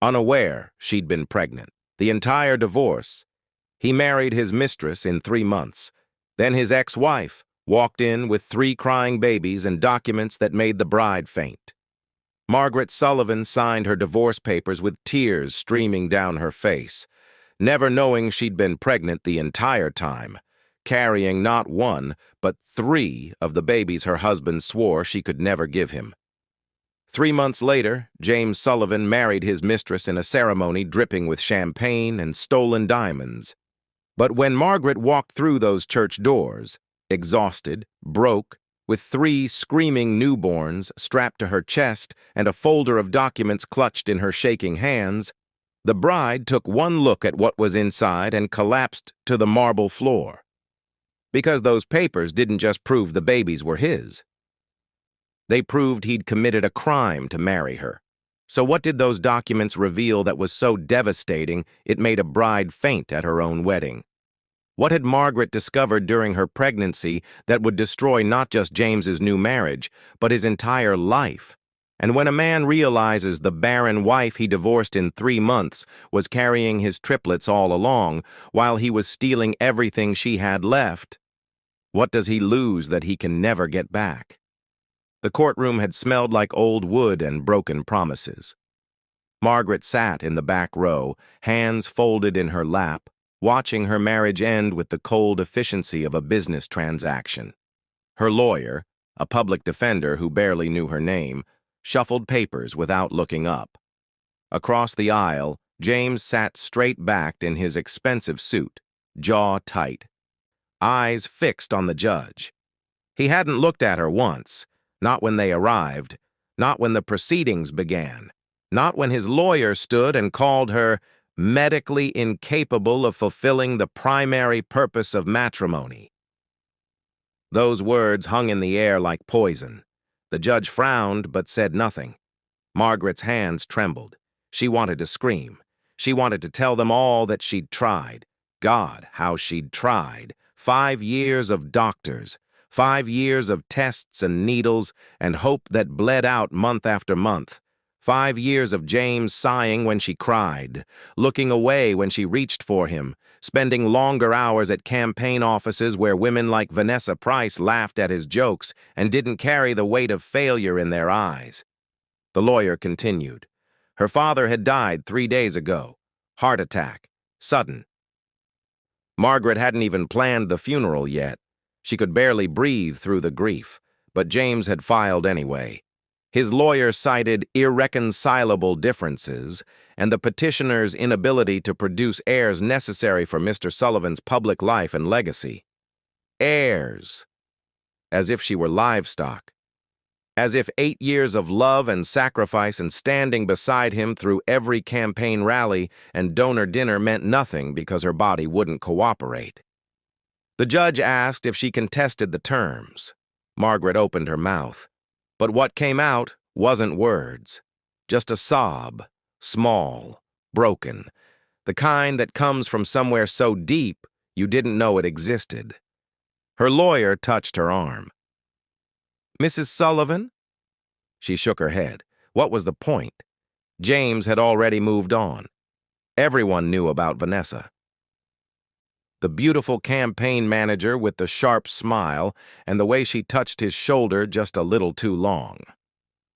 unaware she'd been pregnant. The entire divorce. He married his mistress in 3 months. Then his ex-wife walked in with 3 crying babies and documents that made the bride faint. Margaret Sullivan signed her divorce papers with tears streaming down her face, never knowing she'd been pregnant the entire time, carrying not 1, but 3 of the babies her husband swore she could never give him. 3 months later, James Sullivan married his mistress in a ceremony dripping with champagne and stolen diamonds. But when Margaret walked through those church doors, exhausted, broke, with 3 screaming newborns strapped to her chest and a folder of documents clutched in her shaking hands, the bride took one look at what was inside and collapsed to the marble floor. Because those papers didn't just prove the babies were his. They proved he'd committed a crime to marry her. So what did those documents reveal that was so devastating it made a bride faint at her own wedding? What had Margaret discovered during her pregnancy that would destroy not just James's new marriage, but his entire life? And when a man realizes the barren wife he divorced in 3 months was carrying his triplets all along, while he was stealing everything she had left, what does he lose that he can never get back? The courtroom had smelled like old wood and broken promises. Margaret sat in the back row, hands folded in her lap, watching her marriage end with the cold efficiency of a business transaction. Her lawyer, a public defender who barely knew her name, shuffled papers without looking up. Across the aisle, James sat straight-backed in his expensive suit, jaw tight, eyes fixed on the judge. He hadn't looked at her once, not when they arrived, not when the proceedings began, not when his lawyer stood and called her medically incapable of fulfilling the primary purpose of matrimony. Those words hung in the air like poison. The judge frowned but said nothing. Margaret's hands trembled. She wanted to scream. She wanted to tell them all that she'd tried. God, how she'd tried. 5 years of doctors, 5 years of tests and needles and hope that bled out month after month. 5 years of James sighing when she cried, looking away when she reached for him, spending longer hours at campaign offices where women like Vanessa Price laughed at his jokes and didn't carry the weight of failure in their eyes. The lawyer continued. Her father had died 3 days ago. Heart attack. Sudden. Margaret hadn't even planned the funeral yet. She could barely breathe through the grief, but James had filed anyway. His lawyer cited irreconcilable differences and the petitioner's inability to produce heirs necessary for Mr. Sullivan's public life and legacy. Heirs. As if she were livestock. As if 8 years of love and sacrifice and standing beside him through every campaign rally and donor dinner meant nothing because her body wouldn't cooperate. The judge asked if she contested the terms. Margaret opened her mouth. But what came out wasn't words, just a sob, small, broken, the kind that comes from somewhere so deep you didn't know it existed. Her lawyer touched her arm. Mrs. Sullivan? She shook her head. What was the point? James had already moved on. Everyone knew about Vanessa. The beautiful campaign manager with the sharp smile and the way she touched his shoulder just a little too long.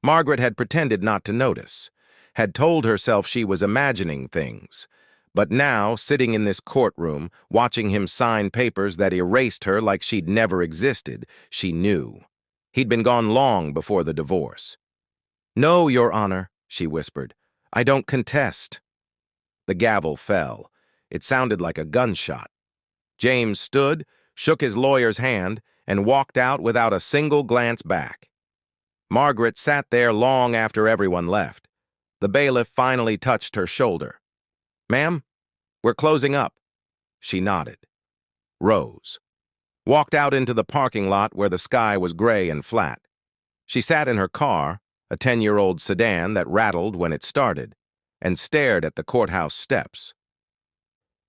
Margaret had pretended not to notice, had told herself she was imagining things, but now, sitting in this courtroom, watching him sign papers that erased her like she'd never existed, she knew. He'd been gone long before the divorce. No, Your Honor, she whispered. I don't contest. The gavel fell. It sounded like a gunshot. James stood, shook his lawyer's hand, and walked out without a single glance back. Margaret sat there long after everyone left. The bailiff finally touched her shoulder. Ma'am, we're closing up. She nodded. Rose. Walked out into the parking lot where the sky was gray and flat. She sat in her car, a 10-year-old sedan that rattled when it started, and stared at the courthouse steps.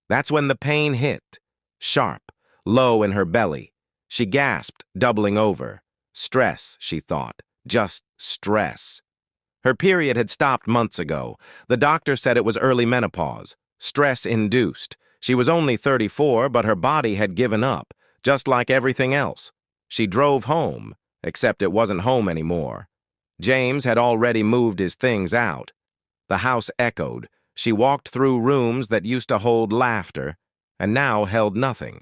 That's when the pain hit. Sharp, low in her belly. She gasped, doubling over. Stress, she thought. Just stress. Her period had stopped months ago. The doctor said it was early menopause, stress-induced. She was only 34, but her body had given up, just like everything else. She drove home, except it wasn't home anymore. James had already moved his things out. The house echoed. She walked through rooms that used to hold laughter, and now held nothing.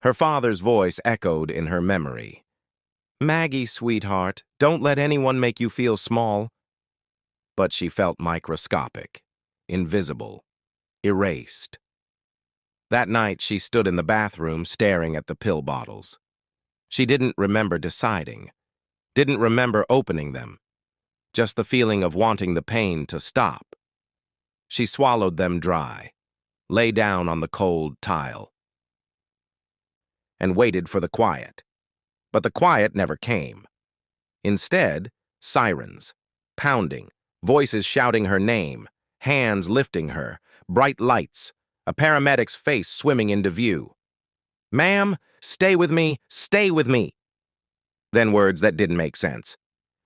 Her father's voice echoed in her memory. "Maggie, sweetheart, don't let anyone make you feel small." But she felt microscopic, invisible, erased. That night she stood in the bathroom staring at the pill bottles. She didn't remember deciding, didn't remember opening them, just the feeling of wanting the pain to stop. She swallowed them dry, lay down on the cold tile, and waited for the quiet. But the quiet never came. Instead, sirens, pounding, voices shouting her name, hands lifting her, bright lights, a paramedic's face swimming into view. "Ma'am, stay with me, stay with me." Then words that didn't make sense.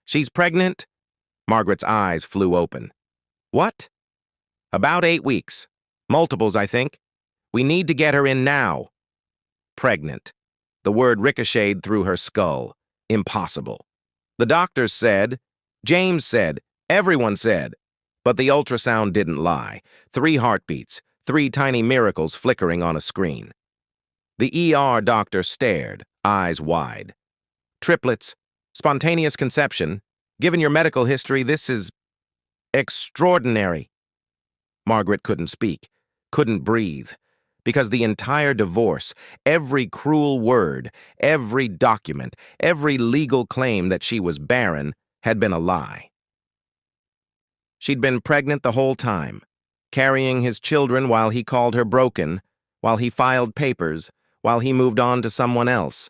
"She's pregnant?" Margaret's eyes flew open. "What?" "About 8 weeks. Multiples, I think. We need to get her in now." Pregnant. The word ricocheted through her skull. Impossible. The doctors said, James said, everyone said. But the ultrasound didn't lie. 3 heartbeats, 3 tiny miracles flickering on a screen. The ER doctor stared, eyes wide. "Triplets, spontaneous conception. Given your medical history, this is extraordinary." Margaret couldn't speak, couldn't breathe, because the entire divorce, every cruel word, every document, every legal claim that she was barren had been a lie. She'd been pregnant the whole time, carrying his children while he called her broken, while he filed papers, while he moved on to someone else.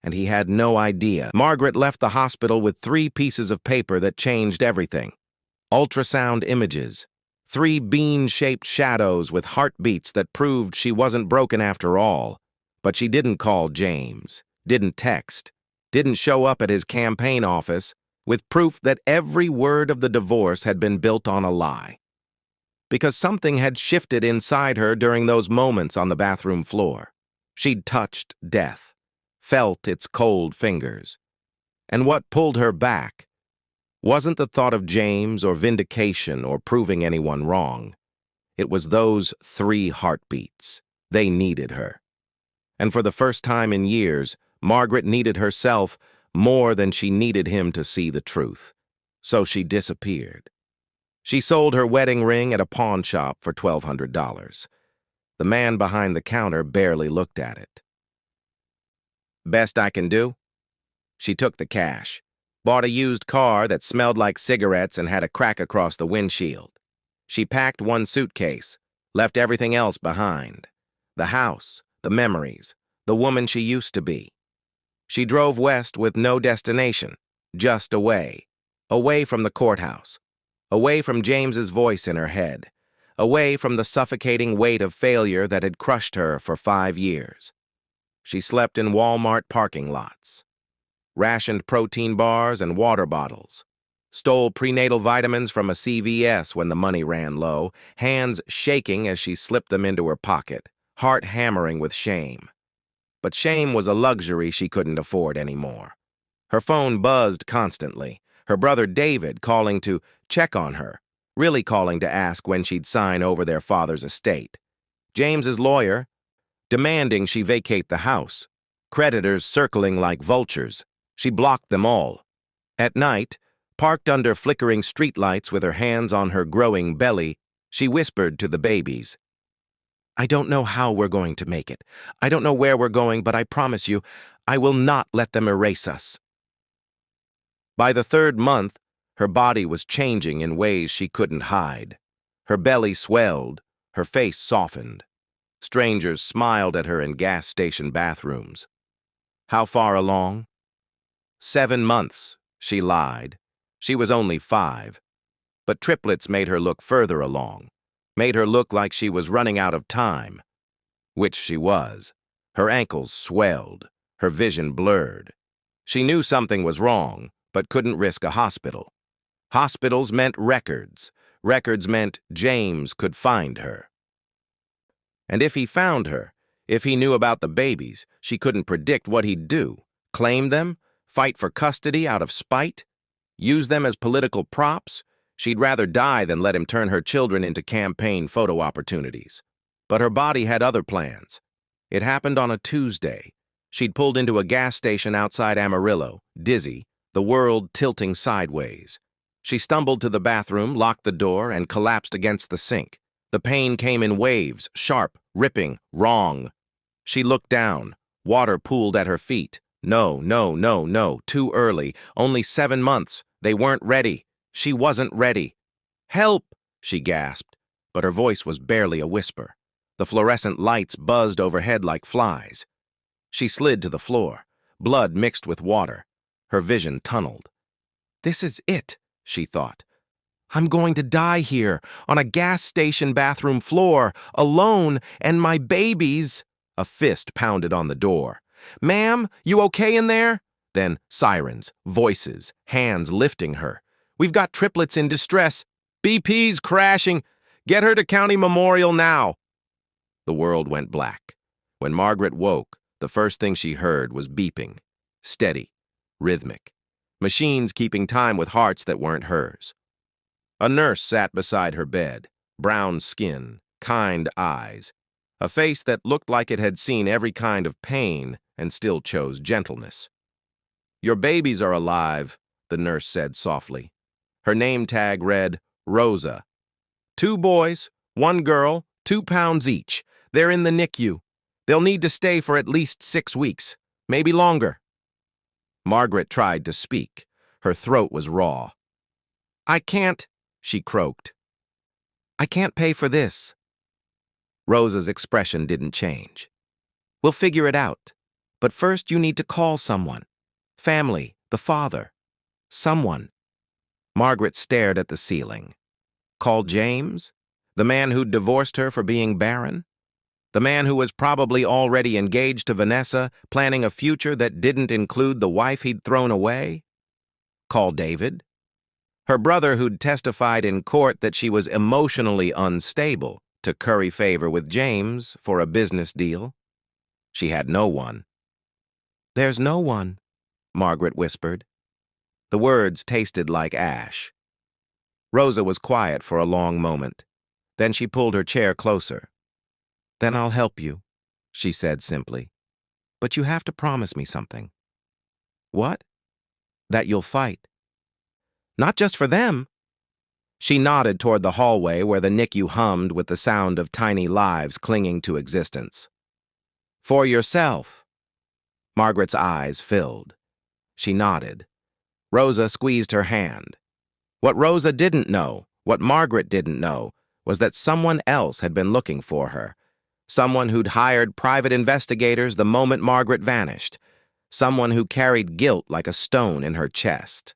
And he had no idea. Margaret left the hospital with 3 pieces of paper that changed everything. Ultrasound images, 3 bean-shaped shadows with heartbeats that proved she wasn't broken after all. But she didn't call James, didn't text, didn't show up at his campaign office with proof that every word of the divorce had been built on a lie. Because something had shifted inside her during those moments on the bathroom floor. She'd touched death, felt its cold fingers. And what pulled her back wasn't the thought of James or vindication or proving anyone wrong. It was those 3 heartbeats. They needed her. And for the first time in years, Margaret needed herself more than she needed him to see the truth. So she disappeared. She sold her wedding ring at a pawn shop for $1,200. The man behind the counter barely looked at it. "Best I can do?" She took the cash, bought a used car that smelled like cigarettes and had a crack across the windshield. She packed 1 suitcase, left everything else behind. The house, the memories, the woman she used to be. She drove west with no destination, just away. Away from the courthouse. Away from James's voice in her head. Away from the suffocating weight of failure that had crushed her for 5 years. She slept in Walmart parking lots. Rationed protein bars and water bottles. Stole prenatal vitamins from a CVS when the money ran low, hands shaking as she slipped them into her pocket, heart hammering with shame. But shame was a luxury she couldn't afford anymore. Her phone buzzed constantly, her brother David calling to check on her, really calling to ask when she'd sign over their father's estate. James's lawyer, demanding she vacate the house. Creditors circling like vultures. She blocked them all. At night, parked under flickering streetlights with her hands on her growing belly, she whispered to the babies, "I don't know how we're going to make it. I don't know where we're going, but I promise you, I will not let them erase us." By the 3rd month, her body was changing in ways she couldn't hide. Her belly swelled, her face softened. Strangers smiled at her in gas station bathrooms. How far along? 7 months, she lied. She was only 5. But triplets made her look further along, made her look like she was running out of time. Which she was. Her ankles swelled, her vision blurred. She knew something was wrong, but couldn't risk a hospital. Hospitals meant records. Records meant James could find her. And if he found her, if he knew about the babies, she couldn't predict what he'd do. Claim them? Fight for custody out of spite? Use them as political props? She'd rather die than let him turn her children into campaign photo opportunities. But her body had other plans. It happened on a Tuesday. She'd pulled into a gas station outside Amarillo, dizzy, the world tilting sideways. She stumbled to the bathroom, locked the door, and collapsed against the sink. The pain came in waves, sharp, ripping, wrong. She looked down. Water pooled at her feet. No, no, no, no, too early. Only 7 months. They weren't ready. She wasn't ready. "Help!" she gasped, but her voice was barely a whisper. The fluorescent lights buzzed overhead like flies. She slid to the floor, blood mixed with water. Her vision tunneled. "This is it," she thought. "I'm going to die here, on a gas station bathroom floor, alone, and my babies." A fist pounded on the door. "Ma'am, you okay in there?" Then sirens, voices, hands lifting her. "We've got triplets in distress. BP's crashing. Get her to County Memorial now." The world went black. When Margaret woke, the first thing she heard was beeping. Steady, rhythmic. Machines keeping time with hearts that weren't hers. A nurse sat beside her bed, brown skin, kind eyes, a face that looked like it had seen every kind of pain and still chose gentleness. "Your babies are alive," the nurse said softly. Her name tag read, Rosa. 2 boys, 1 girl, 2 pounds each. They're in the NICU. They'll need to stay for at least 6 weeks, maybe longer. Margaret tried to speak. Her throat was raw. "I can't," she croaked. "I can't pay for this." Rosa's expression didn't change. "We'll figure it out. But first you need to call someone. Family, the father. Someone." Margaret stared at the ceiling. Call James? The man who'd divorced her for being barren? The man who was probably already engaged to Vanessa, planning a future that didn't include the wife he'd thrown away? Call David? Her brother who'd testified in court that she was emotionally unstable to curry favor with James for a business deal? She had no one. "There's no one," Margaret whispered. The words tasted like ash. Rosa was quiet for a long moment. Then she pulled her chair closer. "Then I'll help you," she said simply. "But you have to promise me something." "What?" "That you'll fight." "Not just for them." She nodded toward the hallway where the NICU hummed with the sound of tiny lives clinging to existence. "For yourself." Margaret's eyes filled. She nodded. Rosa squeezed her hand. What Rosa didn't know, what Margaret didn't know, was that someone else had been looking for her. Someone who'd hired private investigators the moment Margaret vanished. Someone who carried guilt like a stone in her chest.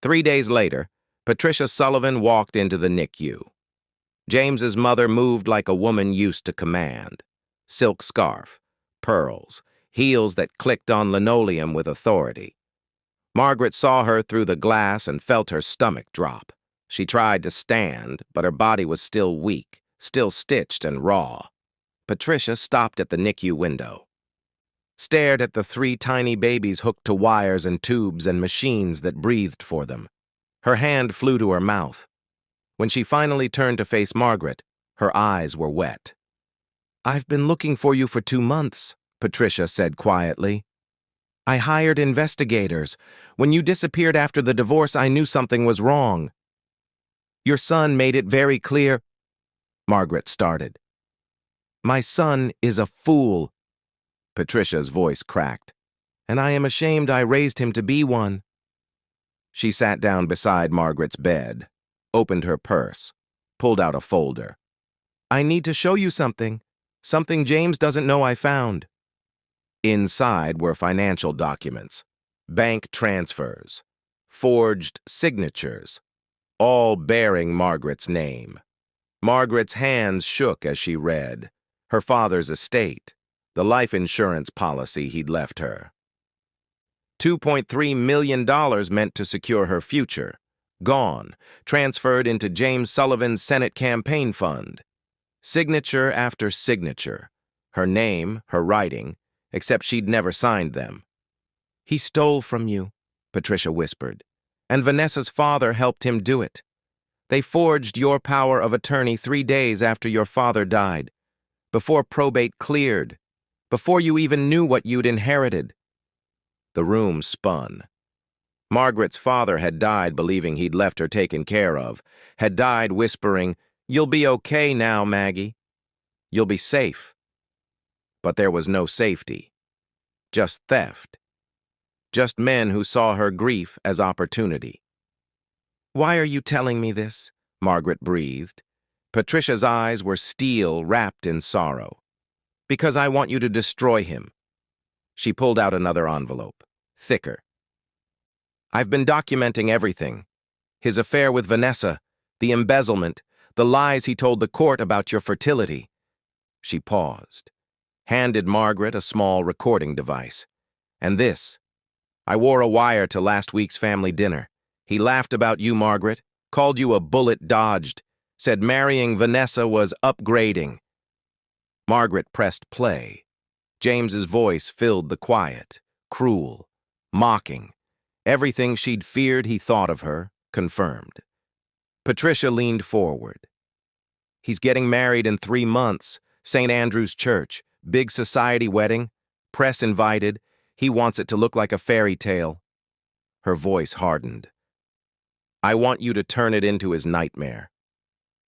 3 days later, Patricia Sullivan walked into the NICU. James's mother moved like a woman used to command. Silk scarf, pearls, heels that clicked on linoleum with authority. Margaret saw her through the glass and felt her stomach drop. She tried to stand, but her body was still weak, still stitched and raw. Patricia stopped at the NICU window, stared at the 3 tiny babies hooked to wires and tubes and machines that breathed for them. Her hand flew to her mouth. When she finally turned to face Margaret, her eyes were wet. "I've been looking for you for 2 months," Patricia said quietly. "I hired investigators. When you disappeared after the divorce, I knew something was wrong. Your son made it very clear." Margaret started. "My son is a fool." Patricia's voice cracked. "And I am ashamed I raised him to be one." She sat down beside Margaret's bed, opened her purse, pulled out a folder. "I need to show you something. Something James doesn't know I found." Inside were financial documents, bank transfers, forged signatures, all bearing Margaret's name. Margaret's hands shook as she read. Her father's estate, the life insurance policy he'd left her. $2.3 million meant to secure her future. Gone, transferred into James Sullivan's Senate campaign fund. Signature after signature. Her name, her writing, except she'd never signed them. "He stole from you," Patricia whispered, "and Vanessa's father helped him do it. They forged your power of attorney 3 days after your father died, before probate cleared, before you even knew what you'd inherited." The room spun. Margaret's father had died believing he'd left her taken care of, had died whispering, "You'll be okay now, Maggie. You'll be safe." But there was no safety. Just theft. Just men who saw her grief as opportunity. "Why are you telling me this?" Margaret breathed. Patricia's eyes were steel wrapped in sorrow. "Because I want you to destroy him." She pulled out another envelope, thicker. "I've been documenting everything. His affair with Vanessa, the embezzlement, the lies he told the court about your fertility." She paused, handed Margaret a small recording device. "And this. I wore a wire to last week's family dinner. He laughed about you, Margaret, called you a bullet dodged, said marrying Vanessa was upgrading." Margaret pressed play. James's voice filled the quiet, cruel, mocking. Everything she'd feared he thought of her, confirmed. Patricia leaned forward. "He's getting married in 3 months, St. Andrew's Church, big society wedding, press invited. He wants it to look like a fairy tale." Her voice hardened. "I want you to turn it into his nightmare."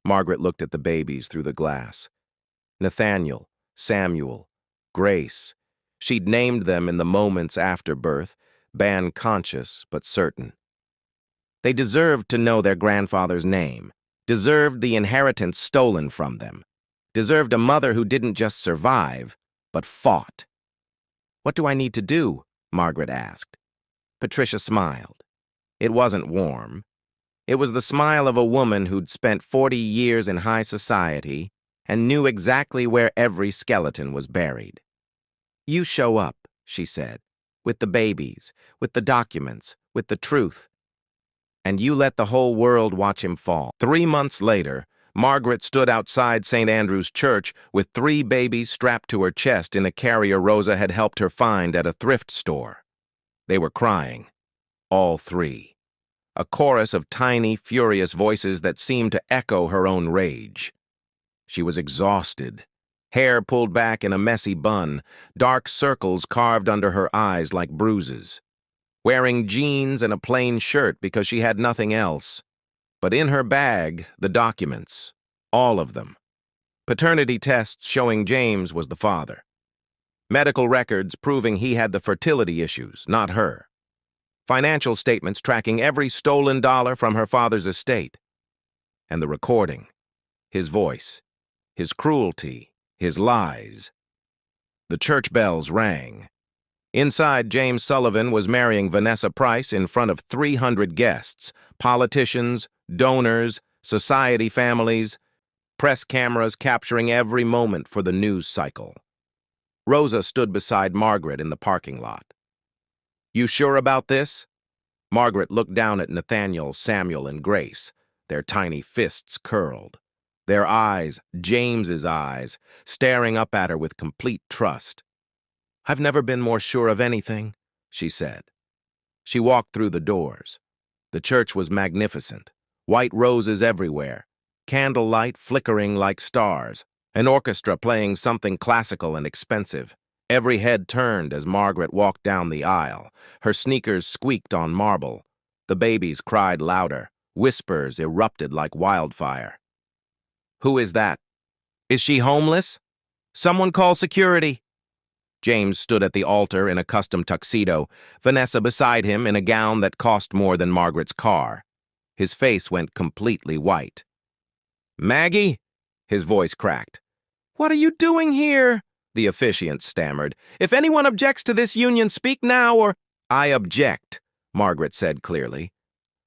Margaret looked at the babies through the glass. Nathaniel, Samuel, Grace. She'd named them in the moments after birth, ban-conscious but certain. They deserved to know their grandfather's name, deserved the inheritance stolen from them, deserved a mother who didn't just survive, but fought. "What do I need to do?" Margaret asked. Patricia smiled. It wasn't warm. It was the smile of a woman who'd spent 40 years in high society and knew exactly where every skeleton was buried. "You show up," she said, "with the babies, with the documents, with the truth. And you let the whole world watch him fall." 3 months later, Margaret stood outside St. Andrew's Church with 3 babies strapped to her chest in a carrier Rosa had helped her find at a thrift store. They were crying. All 3. A chorus of tiny, furious voices that seemed to echo her own rage. She was exhausted. Hair pulled back in a messy bun, dark circles carved under her eyes like bruises. Wearing jeans and a plain shirt because she had nothing else. But in her bag, the documents. All of them. Paternity tests showing James was the father. Medical records proving he had the fertility issues, not her. Financial statements tracking every stolen dollar from her father's estate. And the recording. His voice. His cruelty. His lies. The church bells rang. Inside, James Sullivan was marrying Vanessa Price in front of 300 guests, politicians, donors, society families, press cameras capturing every moment for the news cycle. Rosa stood beside Margaret in the parking lot. "You sure about this?" Margaret looked down at Nathaniel, Samuel, and Grace, their tiny fists curled. Their eyes, James's eyes, staring up at her with complete trust. "I've never been more sure of anything," she said. She walked through the doors. The church was magnificent. White roses everywhere. Candlelight flickering like stars. An orchestra playing something classical and expensive. Every head turned as Margaret walked down the aisle. Her sneakers squeaked on marble. The babies cried louder. Whispers erupted like wildfire. "Who is that? Is she homeless? Someone call security." James stood at the altar in a custom tuxedo, Vanessa beside him in a gown that cost more than Margaret's car. His face went completely white. "Maggie?" His voice cracked. "What are you doing here?" the officiant stammered. "If anyone objects to this union, speak now or—" "I object," Margaret said clearly.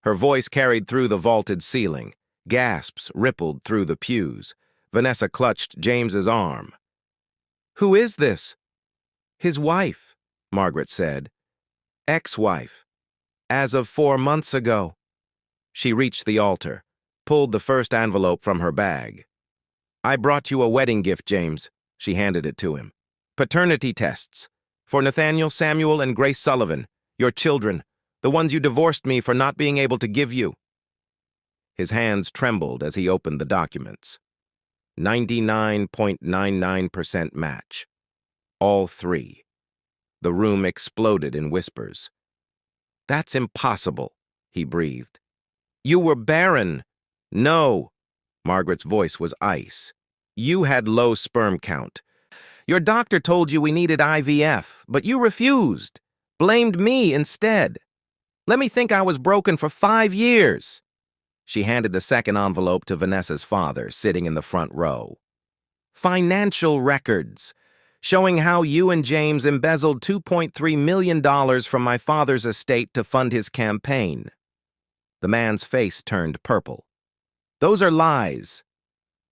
Her voice carried through the vaulted ceiling. Gasps rippled through the pews. Vanessa clutched James's arm. "Who is this?" "His wife," Margaret said. Ex-wife. As of 4 months ago. She reached the altar, pulled the first envelope from her bag. I brought you a wedding gift, James. She handed it to him. Paternity tests. For Nathaniel, Samuel, and Grace Sullivan, your children, the ones you divorced me for not being able to give you. His hands trembled as he opened the documents. 99.99% match. All three. The room exploded in whispers. That's impossible, he breathed. You were barren. No. Margaret's voice was ice. You had low sperm count. Your doctor told you we needed IVF, but you refused. Blamed me instead. Let me think I was broken for 5 years. She handed the second envelope to Vanessa's father, sitting in the front row. Financial records, showing how you and James embezzled $2.3 million from my father's estate to fund his campaign. The man's face turned purple. Those are lies.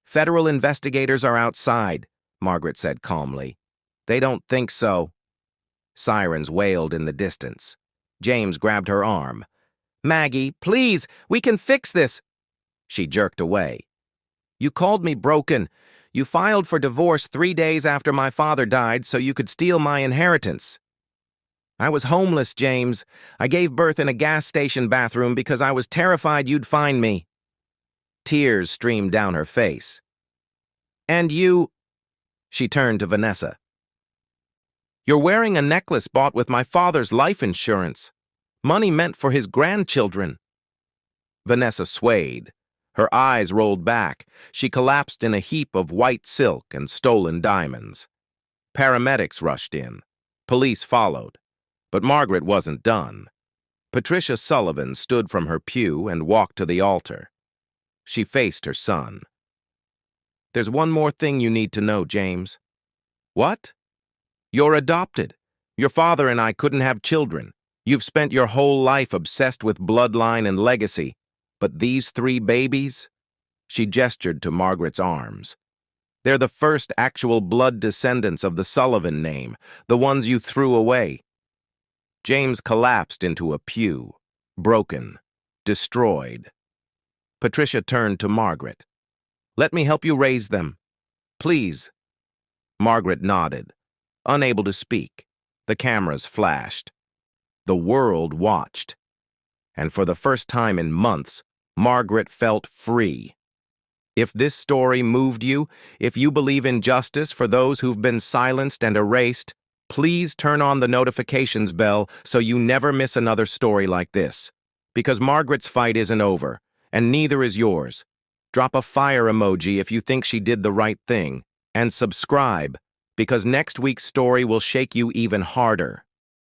Federal investigators are outside, Margaret said calmly. They don't think so. Sirens wailed in the distance. James grabbed her arm. Maggie, please, we can fix this. She jerked away. You called me broken. You filed for divorce 3 days after my father died so you could steal my inheritance. I was homeless, James. I gave birth in a gas station bathroom because I was terrified you'd find me. Tears streamed down her face. And you... She turned to Vanessa. You're wearing a necklace bought with my father's life insurance. Money meant for his grandchildren. Vanessa swayed. Her eyes rolled back. She collapsed in a heap of white silk and stolen diamonds. Paramedics rushed in. Police followed. But Margaret wasn't done. Patricia Sullivan stood from her pew and walked to the altar. She faced her son. There's one more thing you need to know, James. What? You're adopted. Your father and I couldn't have children. You've spent your whole life obsessed with bloodline and legacy. But these 3 babies? She gestured to Margaret's arms. They're the first actual blood descendants of the Sullivan name, the ones you threw away. James collapsed into a pew, broken, destroyed. Patricia turned to Margaret. Let me help you raise them. Please. Margaret nodded, unable to speak. The cameras flashed. The world watched. And for the first time in months, Margaret felt free. If this story moved you, if you believe in justice for those who've been silenced and erased, please turn on the notifications bell so you never miss another story like this. Because Margaret's fight isn't over, and neither is yours. Drop a fire emoji if you think she did the right thing, and subscribe, because next week's story will shake you even harder.